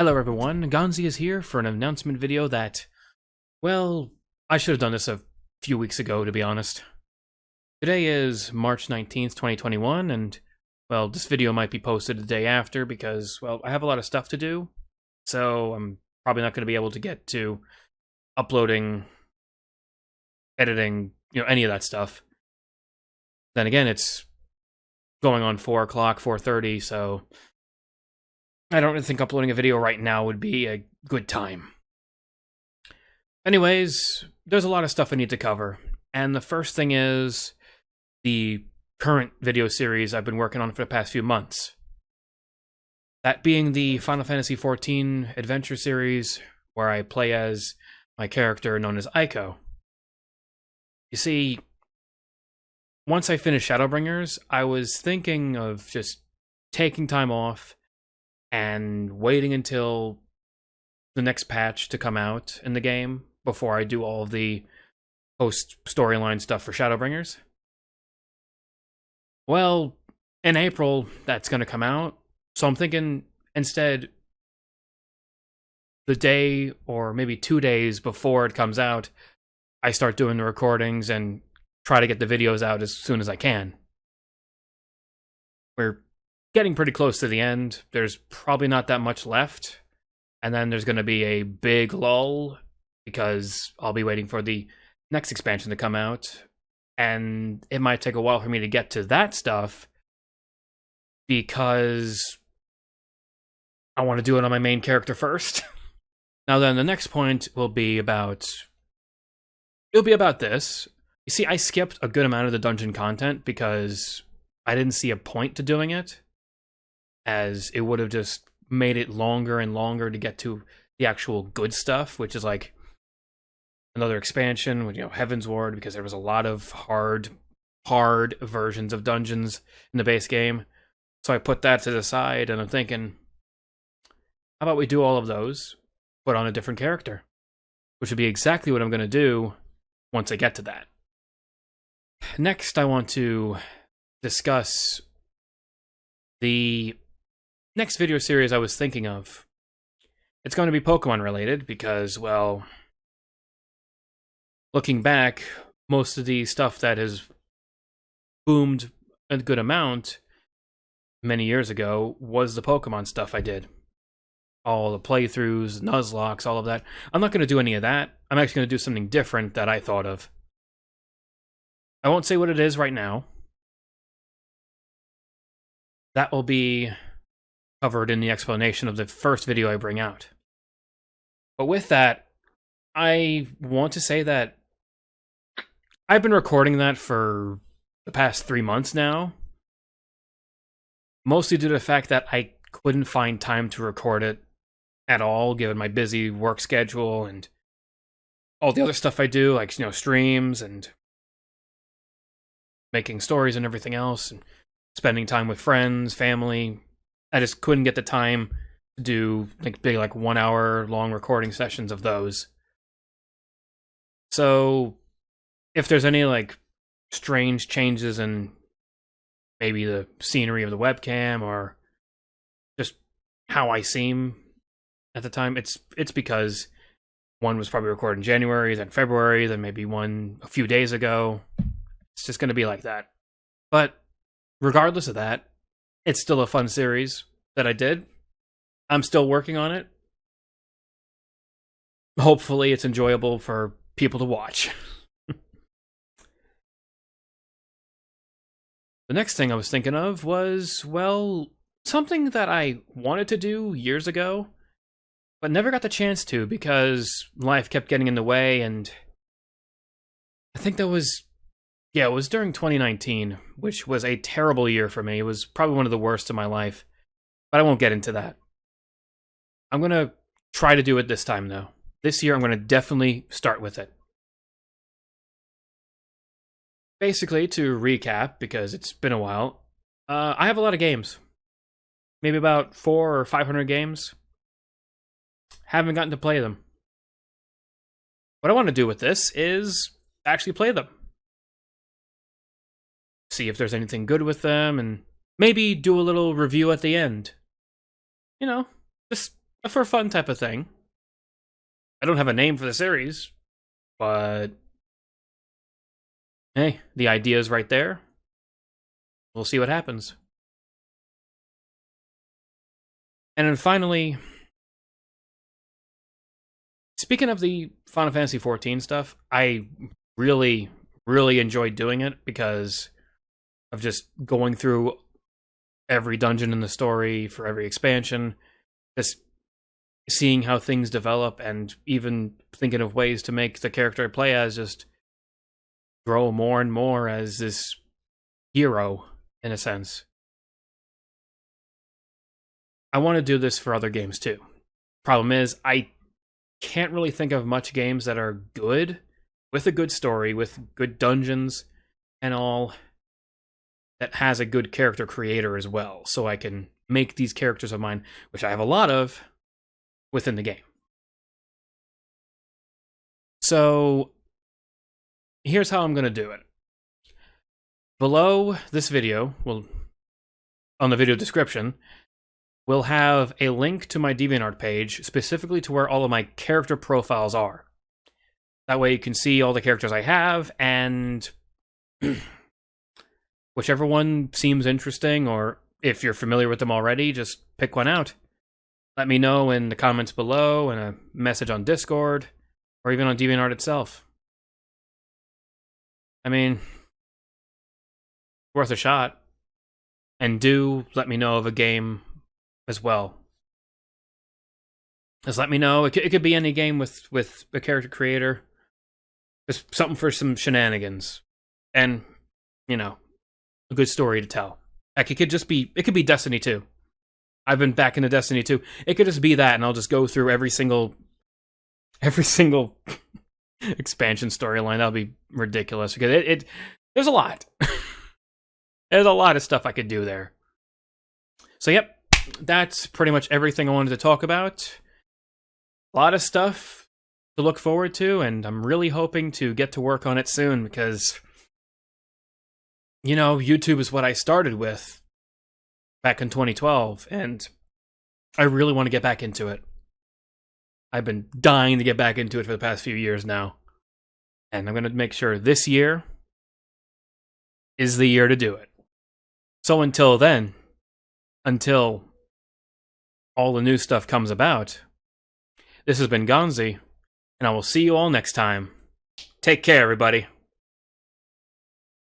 Hello everyone, Gonzi is here for an announcement video that, well, I should have done this a few weeks ago, to be honest. Today is March 19th, 2021, and, well, this video might be posted the day after because, well, I have a lot of stuff to do, so I'm probably not going to be able to get to uploading, editing, any of that stuff. Then again, it's going on 4 o'clock, 4:30, so I don't really think uploading a video right now would be a good time. Anyways, there's a lot of stuff I need to cover, and the first thing is the current video series I've been working on for the past few months. That being the Final Fantasy XIV adventure series, where I play as my character known as Aiko. You see, once I finished Shadowbringers, I was thinking of just taking time off and waiting until the next patch to come out in the game before I do all of the post-storyline stuff for Shadowbringers. Well, in April, that's going to come out, so I'm thinking instead the day or maybe 2 days before it comes out, I start doing the recordings and try to get the videos out as soon as I can. We're getting pretty close to the end. There's probably not that much left. And then there's going to be a big lull because I'll be waiting for the next expansion to come out. And it might take a while for me to get to that stuff because I want to do it on my main character first. Now then, the next point will be about... It'll be about this. You see, I skipped a good amount of the dungeon content because I didn't see a point to doing it, as it would have just made it longer and longer to get to the actual good stuff, which is like another expansion with, Heaven's Ward, because there was a lot of hard versions of dungeons in the base game. So I put that to the side, and I'm thinking, how about we do all of those, but on a different character? Which would be exactly what I'm going to do once I get to that. Next, I want to discuss the next video series I was thinking of. It's going to be Pokemon related because, well, looking back, most of the stuff that has boomed a good amount many years ago was the Pokemon stuff I did. All the playthroughs, Nuzlocke, all of that. I'm not going to do any of that. I'm actually going to do something different that I thought of. I won't say what it is right now. That will be covered in the explanation of the first video I bring out. But with that, I want to say that I've been recording that for the past 3 months now. Mostly due to the fact that I couldn't find time to record it at all, given my busy work schedule and all the other stuff I do, like, streams and making stories and everything else, and spending time with friends, family. I just couldn't get the time to do big 1 hour long recording sessions of those. So if there's any strange changes in maybe the scenery of the webcam or just how I seem at the time, it's because one was probably recorded in January, then February, then maybe one a few days ago. It's just going to be like that. But regardless of that, it's still a fun series that I did. I'm still working on it. Hopefully it's enjoyable for people to watch. The next thing I was thinking of was, well, something that I wanted to do years ago, but never got the chance to because life kept getting in the way, and I think that was... Yeah, it was during 2019, which was a terrible year for me. It was probably one of the worst in my life, but I won't get into that. I'm going to try to do it this time, though. This year, I'm going to definitely start with it. Basically, to recap, because it's been a while, I have a lot of games. Maybe about 400 or 500 games. Haven't gotten to play them. What I want to do with this is actually play them. See if there's anything good with them, and maybe do a little review at the end. Just a for fun type of thing. I don't have a name for the series, but hey, the idea is right there. We'll see what happens. And then finally, speaking of the Final Fantasy XIV stuff, I really, really enjoyed doing it because of just going through every dungeon in the story for every expansion, just seeing how things develop, and even thinking of ways to make the character I play as just grow more and more as this hero, in a sense. I want to do this for other games too. Problem is, I can't really think of much games that are good, with a good story, with good dungeons and all, that has a good character creator as well, so I can make these characters of mine, which I have a lot of, within the game. So, here's how I'm going to do it. Below this video, on the video description, we'll have a link to my Deviantart page, specifically to where all of my character profiles are. That way you can see all the characters I have, and whichever one seems interesting, or if you're familiar with them already, just pick one out. Let me know in the comments below, in a message on Discord, or even on Deviantart itself. I mean, worth a shot. And do let me know of a game as well. Just let me know. It could be any game with a character creator. Just something for some shenanigans. And, you know, a good story to tell. Heck, it could be Destiny 2. I've been back into Destiny 2. It could just be that, and I'll just go through every single expansion storyline. That'll be ridiculous, because there's a lot. There's a lot of stuff I could do there. So yep, that's pretty much everything I wanted to talk about. A lot of stuff to look forward to, and I'm really hoping to get to work on it soon, because, you know, YouTube is what I started with back in 2012, and I really want to get back into it. I've been dying to get back into it for the past few years now, and I'm going to make sure this year is the year to do it. So until then, until all the new stuff comes about, this has been Gonzi, and I will see you all next time. Take care, everybody.